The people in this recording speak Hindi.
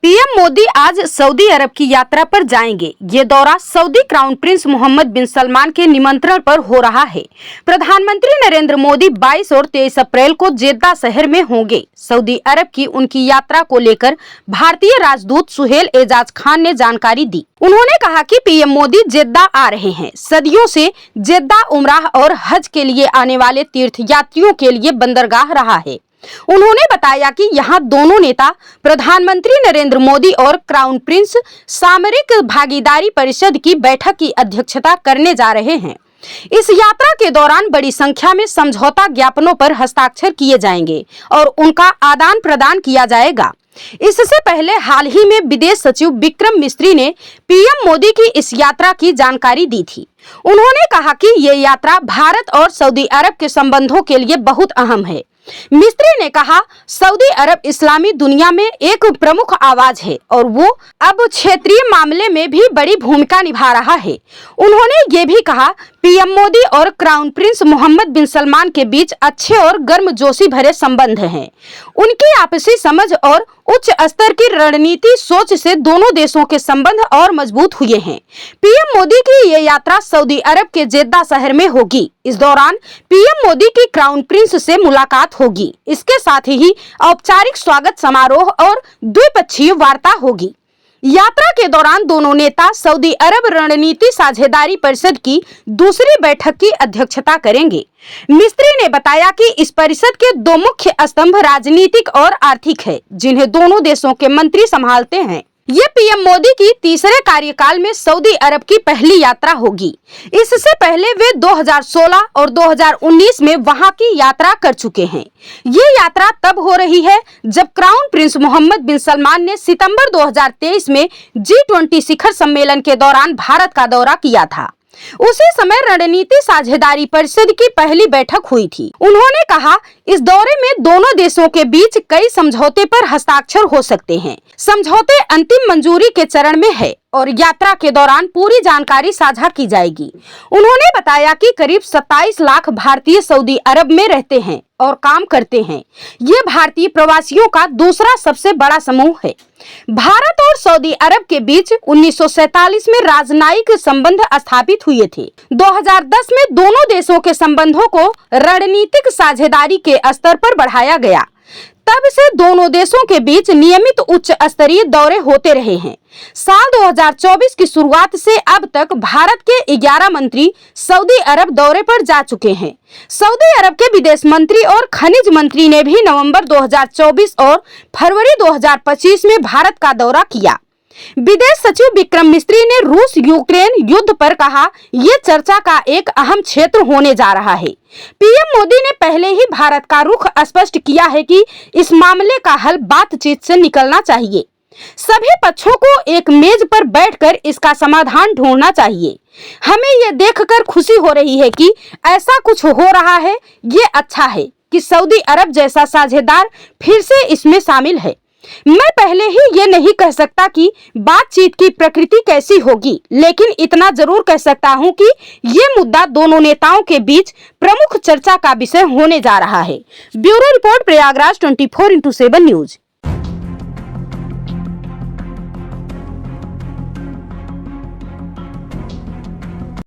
पीएम मोदी आज सऊदी अरब की यात्रा पर जाएंगे। ये दौरा सऊदी क्राउन प्रिंस मोहम्मद बिन सलमान के निमंत्रण पर हो रहा है। प्रधानमंत्री नरेंद्र मोदी 22 और 23 अप्रैल को जेद्दा शहर में होंगे। सऊदी अरब की उनकी यात्रा को लेकर भारतीय राजदूत सुहेल एजाज खान ने जानकारी दी। उन्होंने कहा कि पीएम मोदी जेद्दा आ रहे हैं। सदियों से जेद्दा उमराह और हज के लिए आने वाले तीर्थ यात्रियों के लिए बंदरगाह रहा है। उन्होंने बताया कि यहाँ दोनों नेता प्रधानमंत्री नरेंद्र मोदी और क्राउन प्रिंस सामरिक भागीदारी परिषद की बैठक की अध्यक्षता करने जा रहे हैं। इस यात्रा के दौरान बड़ी संख्या में समझौता ज्ञापनों पर हस्ताक्षर किए जाएंगे और उनका आदान प्रदान किया जाएगा। इससे पहले हाल ही में विदेश सचिव विक्रम मिस्री ने पीएम मोदी की इस यात्रा की जानकारी दी थी। उन्होंने कहा कि ये यात्रा भारत और सऊदी अरब के संबंधों के लिए बहुत अहम है। मिस्त्री ने कहा, सऊदी अरब इस्लामी दुनिया में एक प्रमुख आवाज है और वो अब क्षेत्रीय मामले में भी बड़ी भूमिका निभा रहा है। उन्होंने ये भी कहा, पीएम मोदी और क्राउन प्रिंस मोहम्मद बिन सलमान के बीच अच्छे और गर्मजोशी भरे संबंध हैं। उनकी आपसी समझ और उच्च स्तर की रणनीति सोच से दोनों देशों के संबंध और मजबूत हुए हैं। पीएम मोदी की ये यात्रा सऊदी अरब के जेद्दा शहर में होगी। इस दौरान पीएम मोदी की क्राउन प्रिंस से मुलाकात होगी। इसके साथ ही औपचारिक स्वागत समारोह और द्विपक्षीय वार्ता होगी। यात्रा के दौरान दोनों नेता सऊदी अरब रणनीति साझेदारी परिषद की दूसरी बैठक की अध्यक्षता करेंगे। मिस्त्री ने बताया कि इस परिषद के दो मुख्य स्तंभ राजनीतिक और आर्थिक है, जिन्हें दोनों देशों के मंत्री संभालते हैं। ये पीएम मोदी की तीसरे कार्यकाल में सऊदी अरब की पहली यात्रा होगी। इससे पहले वे 2016 और 2019 में वहां की यात्रा कर चुके हैं। ये यात्रा तब हो रही है जब क्राउन प्रिंस मोहम्मद बिन सलमान ने सितंबर 2023 में G20 शिखर सम्मेलन के दौरान भारत का दौरा किया था। उसी समय रणनीति साझेदारी परिषद की पहली बैठक हुई थी। उन्होंने कहा, इस दौरे में दोनों देशों के बीच कई समझौते पर हस्ताक्षर हो सकते हैं। समझौते अंतिम मंजूरी के चरण में है और यात्रा के दौरान पूरी जानकारी साझा की जाएगी। उन्होंने बताया कि करीब 27 लाख भारतीय सऊदी अरब में रहते हैं और काम करते हैं। ये भारतीय प्रवासियों का दूसरा सबसे बड़ा समूह है। भारत और सऊदी अरब के बीच 1947 में राजनयिक संबंध स्थापित हुए थे। 2010 में दोनों देशों के संबंधों को रणनीतिक साझेदारी के स्तर पर बढ़ाया गया। तब से दोनों देशों के बीच नियमित उच्च स्तरीय दौरे होते रहे हैं। साल 2024 की शुरुआत से अब तक भारत के 11 मंत्री सऊदी अरब दौरे पर जा चुके हैं। सऊदी अरब के विदेश मंत्री और खनिज मंत्री ने भी नवंबर 2024 और फरवरी 2025 में भारत का दौरा किया। विदेश सचिव विक्रम मिस्री ने रूस यूक्रेन युद्ध पर कहा, ये चर्चा का एक अहम क्षेत्र होने जा रहा है। पीएम मोदी ने पहले ही भारत का रुख स्पष्ट किया है कि इस मामले का हल बातचीत से निकलना चाहिए। सभी पक्षों को एक मेज पर बैठकर इसका समाधान ढूंढना चाहिए। हमें ये देखकर खुशी हो रही है कि ऐसा कुछ हो रहा है। ये अच्छा है कि सऊदी अरब जैसा साझेदार फिर से इसमें शामिल है। मैं पहले ही ये नहीं कह सकता कि बातचीत की प्रकृति कैसी होगी, लेकिन इतना जरूर कह सकता हूं कि ये मुद्दा दोनों नेताओं के बीच प्रमुख चर्चा का विषय होने जा रहा है। Bureau report, Prayagraj 24x7 news.